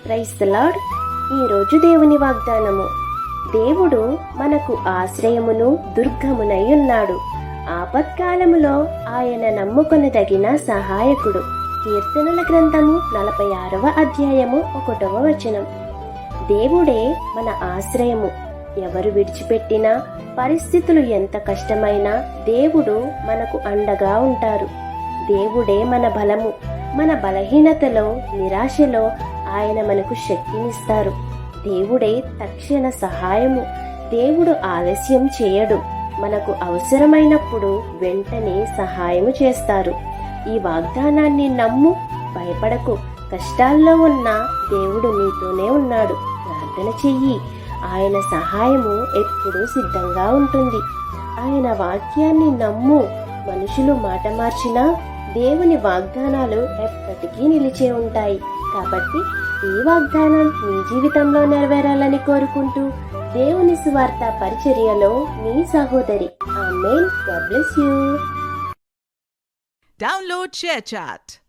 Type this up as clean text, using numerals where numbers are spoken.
Praise the lord. ఈరోజు దేవుని వాగ్దానము. దేవుడు మనకు ఆశ్రయమును దుర్గమునై ఉన్నాడు. ఆపత్కాలములో ఆయన నమ్ముకొనదగిన సహాయకుడు. కీర్తనల గ్రంథము 46వ అధ్యాయము 1వ వచనం. దేవుడే మన ఆశ్రయము. ఎవరు విడిచిపెట్టినా, పరిస్థితులు ఎంత కష్టమైనా దేవుడు మనకు అండగా ఉంటారు. దేవుడే మన బలము. మన బలహీనతలో, నిరాశలో ఆయన మనకు శక్తినిస్తారు. దేవుడే తక్షణ సహాయము. దేవుడు ఆలస్యం చేయడు. మనకు అవసరమైనప్పుడు వెంటనే సహాయము చేస్తారు. ఈ వాగ్దానాన్ని నమ్ము, భయపడకు. కష్టాల్లో ఉన్న దేవుడు నీతోనే ఉన్నాడు. ప్రార్థన చెయ్యి. ఆయన సహాయము ఎప్పుడూ సిద్ధంగా ఉంటుంది. ఆయన వాక్యాన్ని నమ్ము. మనుషులు మాట మార్చినా దేవుని వాగ్దానాలు ఎప్పటికీ నిలిచే ఉంటాయి. కాబట్టి ఈ వాగ్దానం మీ జీవితంలో నెరవేరాలని కోరుకుంటూ దేవుని సువార్త పరిచర్యలో మీ సహోదరి. ఆమేన్. God bless you. Download ShareChat.